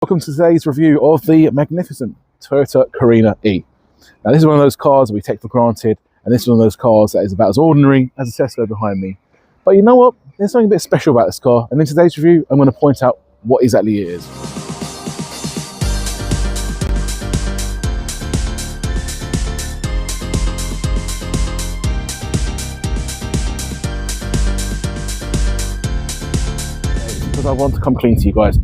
Welcome to today's review of the magnificent Toyota Carina E. Now, this is one of those cars that we take for granted, and this is one of those cars that is about as ordinary as a Tesco behind me. But you know what? There's something a bit special about this car, and in today's review, I'm going to point out what exactly it is. Because I want to come clean to you guys.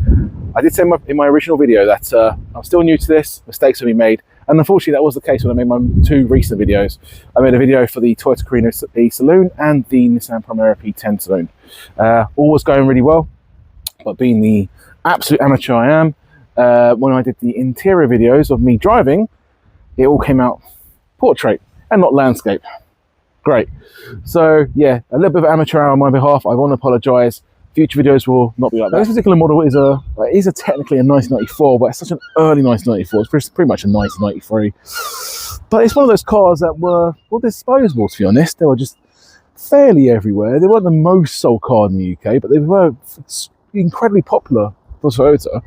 I did say in my original video that I'm still new to this, mistakes have been made, and unfortunately that was the case when I made my two recent videos. I made a video for the Toyota Carina E Saloon and the Nissan Primera P10 Saloon. All was going really well, but being the absolute amateur I am, when I did the interior videos of me driving, it all came out portrait and not landscape. Great. So yeah, a little bit of amateur hour on my behalf. I want to apologise. Future videos will not be like that. This particular model is technically a 1994, but it's such an early 1994. It's pretty much a 1993. But it's one of those cars that were, well, disposable, to be honest. They were just fairly everywhere. They weren't the most sold car in the UK, but they were incredibly popular for Toyota.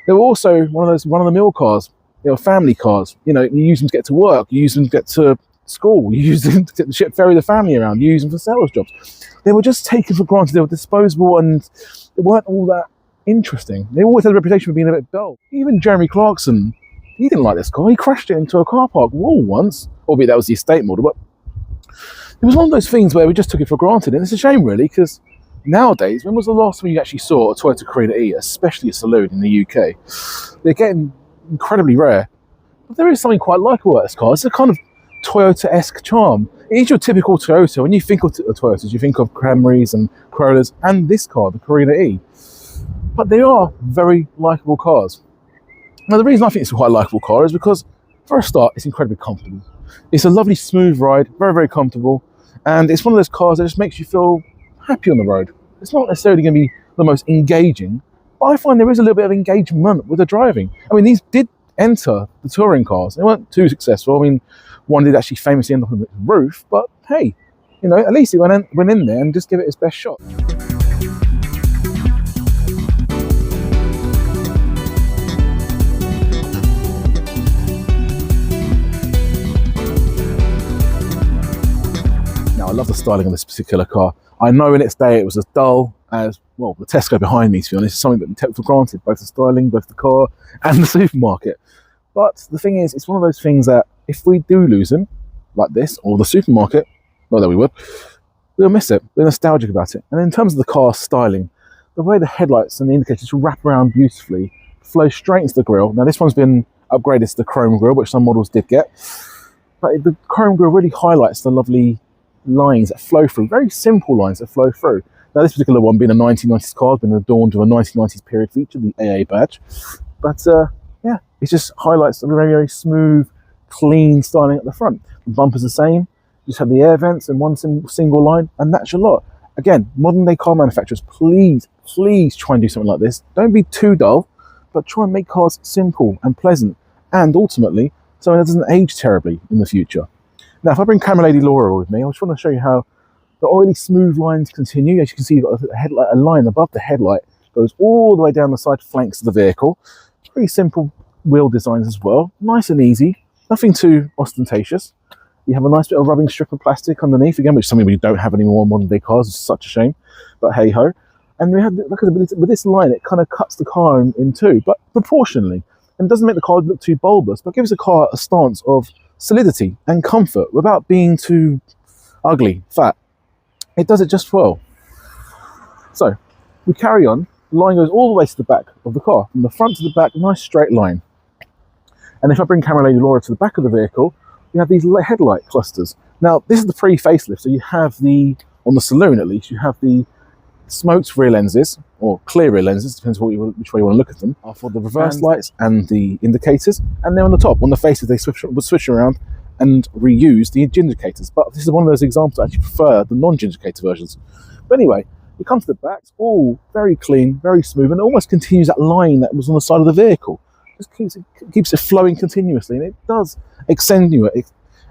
They were also one of those run-of-the-mill cars. They were family cars. You know, you use them to get to work, you use them to get to school, you use them to ferry the family around, you use them for sales jobs. They were just taken for granted. They were disposable and they weren't all that interesting. They always had a reputation for being a bit dull. Even Jeremy Clarkson, he didn't like this car. He crashed it into a car park wall once, albeit that was the estate model, but it was one of those things where we just took it for granted. And it's a shame, really, because nowadays, when was the last time you actually saw a Toyota Carina E, especially a saloon in the UK? They're getting incredibly rare. But there is something quite likeable about this car. It's a kind of Toyota-esque charm. It is your typical Toyota. When you think of Toyotas, you think of Camrys and Corollas and this car, the Carina E. But they are very likeable cars. Now, the reason I think it's a quite likeable car is because, for a start, it's incredibly comfortable. It's a lovely, smooth ride, very, very comfortable. And it's one of those cars that just makes you feel happy on the road. It's not necessarily going to be the most engaging, but I find there is a little bit of engagement with the driving. I mean, these did enter the touring cars. They weren't too successful. I mean, one did actually famously end up on the roof, but hey, you know, at least it went in there and just give it its best shot. Now, I love the styling of this particular car. I know in its day it was as dull as, well, the Tesco behind me, to be honest. It's something that we take for granted, both the styling, both the car and the supermarket. But the thing is, it's one of those things that if we do lose them, like this, or the supermarket, not that we would, we'll miss it. We're nostalgic about it. And in terms of the car styling, the way the headlights and the indicators wrap around beautifully, flow straight into the grille. Now, this one's been upgraded to the chrome grille, which some models did get. But the chrome grille really highlights the lovely lines that flow through, very simple lines that flow through. Now, this particular one, being a 1990s car, has been adorned with a 1990s period feature, the AA badge. But yeah, it just highlights the very, very smooth, clean styling at the front. The bumper's the same. You just have the air vents and one single line, and that's your lot. Again, modern day car manufacturers, please try and do something like this. Don't be too dull, but try and make cars simple and pleasant, and ultimately something that doesn't age terribly in the future. Now, if I bring Camera Lady Laura with me, I just want to show you how the oily, smooth lines continue. As you can see, you've got a line above the headlight, goes all the way down the side flanks of the vehicle. Pretty simple wheel designs as well, nice and easy, nothing too ostentatious. You have a nice bit of rubbing strip of plastic underneath, again, which is something we don't have anymore on modern day cars. It's such a shame, but hey ho. And we have, look at with this line, it kind of cuts the car in two, but proportionally, and it doesn't make the car look too bulbous, but gives the car a stance of solidity and comfort without being too ugly, fat. It does it just well. So we carry on. The line goes all the way to the back of the car, from the front to the back, nice straight line. And if I bring Camera Lady Laura to the back of the vehicle, you have these headlight clusters. Now, this is the pre-facelift, so you have on the saloon at least, you have the smoked rear lenses, or clear rear lenses, depends on which way you want to look at them, are for the reverse lights and the indicators. And then on the top, on the faces, they switch around and reuse the indicators. But this is one of those examples I actually prefer the non-indicator versions. But anyway, you come to the back, it's all very clean, very smooth, and it almost continues that line that was on the side of the vehicle. Just keeps it flowing continuously, and it does extenuate.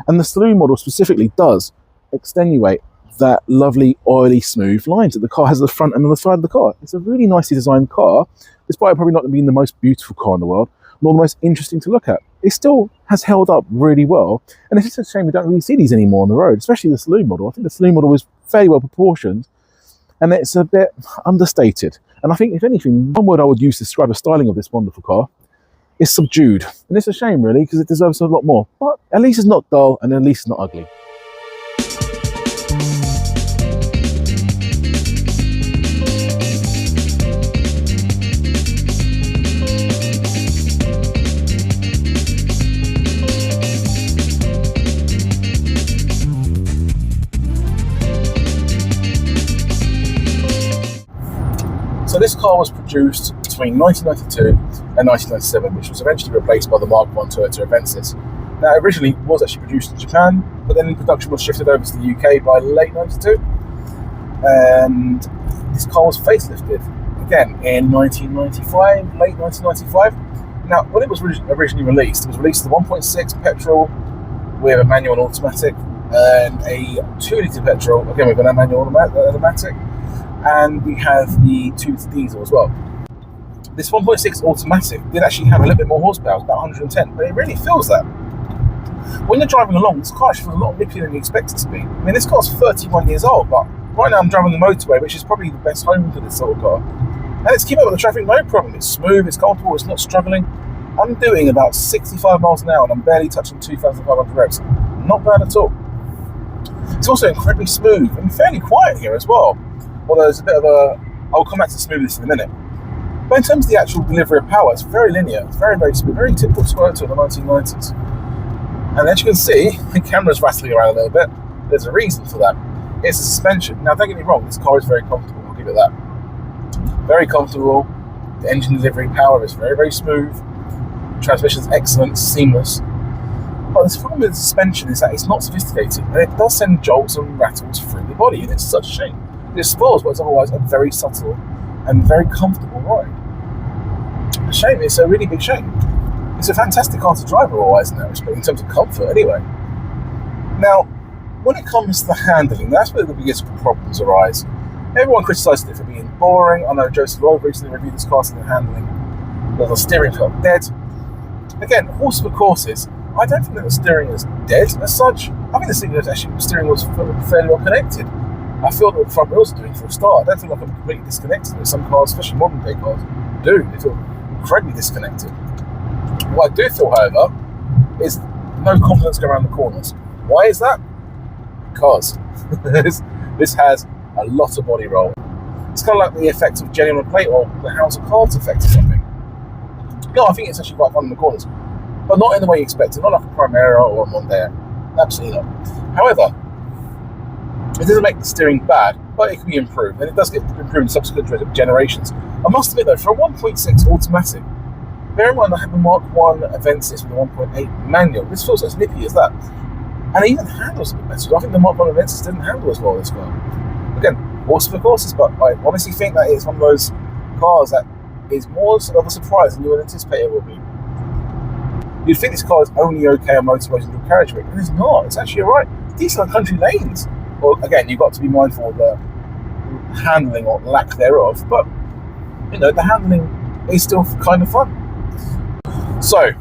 And the saloon model specifically does extenuate that lovely oily smooth lines that the car has at the front and on the side of the car. It's a really nicely designed car, despite probably not being the most beautiful car in the world, nor the most interesting to look at. It still has held up really well, and it's just a shame we don't really see these anymore on the road, especially the saloon model. I think the saloon model was fairly well proportioned, and it's a bit understated. And I think, if anything, one word I would use to describe the styling of this wonderful car is subdued. And it's a shame, really, because it deserves a lot more. But at least it's not dull, and at least it's not ugly. So this car was produced between 1992 and 1997, which was eventually replaced by the Mark I Toyota Avensis. Now, originally it was actually produced in Japan, but then production was shifted over to the UK by late 92, and this car was facelifted again in 1995, late 1995. Now, when it was originally released, it was released as a 1.6 petrol with a manual and automatic, and a 2-litre petrol, again with a manual and automatic. And we have the 2-litre diesel as well. This 1.6 automatic did actually have a little bit more horsepower, about 110, but it really feels that. When you're driving along, this car actually feels a lot nippier than you expect it to be. I mean, this car's 31 years old, but right now I'm driving the motorway, which is probably the best home for this sort of car. And it's keeping up with the traffic, no problem. It's smooth, it's comfortable, it's not struggling. I'm doing about 65 miles an hour and I'm barely touching 2,500 revs. Not bad at all. It's also incredibly smooth and fairly quiet here as well. Although there's a bit of a... I'll come back to smoothness in a minute. But in terms of the actual delivery of power, it's very linear. It's very, very smooth. Very typical Toyota in the 1990s. And as you can see, the camera's rattling around a little bit. There's a reason for that. It's the suspension. Now, don't get me wrong, this car is very comfortable. I'll give it that. Very comfortable. The engine delivery power is very, very smooth. Transmission's excellent, seamless. But the problem with the suspension is that it's not sophisticated. And it does send jolts and rattles through the body. And it's such a shame. It spoils what is otherwise a very subtle and very comfortable ride. A shame, it's a really big shame. It's a fantastic car to drive otherwise in that respect, in terms of comfort anyway. Now, when it comes to the handling, that's where the biggest problems arise. Everyone criticises it for being boring. I know Joseph Lloyd recently reviewed this car and the handling. The steering felt dead. Again, horse for courses, I don't think that the steering is dead as such. I think the steering was fairly well connected. I feel that the front wheels are doing for a start. I don't feel like I'm completely disconnected. There's some cars, especially modern day cars, do. They feel incredibly disconnected. What I do feel, however, is no confidence going around the corners. Why is that? Because this has a lot of body roll. It's kind of like the effect of genuine plate or the House of Cards effect or something. No, I think it's actually quite fun in the corners, but not in the way you expect it. Not like a Primera or a Mondeo. Absolutely not. However, it doesn't make the steering bad, but it can be improved, and it does get improved in subsequent generations. I must admit though, for a 1.6 automatic, bear in mind I had the Mark I Avensis with a 1.8 manual. This feels as nippy as that, and it even handles a bit better. I think the Mark I Avensis didn't handle as well this car. Again, horse for courses, but I honestly think that it's one of those cars that is more of a surprise than you would anticipate it will be. You'd think this car is only okay on motorways and dual carriageway, and it's not. It's actually alright. Decent on country lanes. Well, again, you've got to be mindful of the handling or lack thereof, but you know, the handling is still kind of fun. So,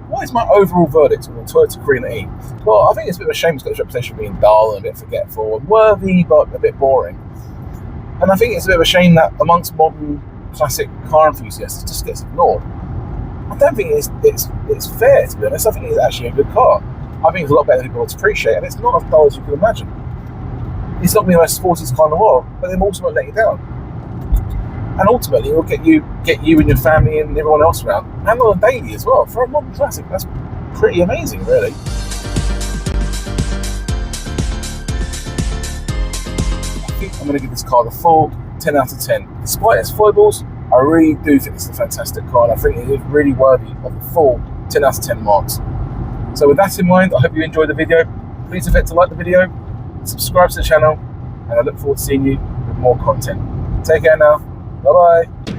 what is my overall verdict on the Toyota Carina E? Well, I think it's a bit of a shame it's got its reputation of being dull and a bit forgetful and worthy, but a bit boring. And I think it's a bit of a shame that amongst modern classic car enthusiasts, it just gets ignored. I don't think it's fair, to be honest. I think it's actually a good car. I think it's a lot better than people would appreciate, and it's not as dull as you could imagine. It's not the most sportiest car in the world, but it also won't let you down. And ultimately, it will get you and your family and everyone else around, and on a daily as well. For a modern classic, that's pretty amazing, really. I think I'm going to give this car the full 10 out of 10. Despite its foibles, I really do think it's a fantastic car, and I think it is really worthy of the full 10 out of 10 marks. So with that in mind, I hope you enjoyed the video. Please don't forget to like the video, subscribe to the channel, and I look forward to seeing you with more content. Take care now. Bye bye.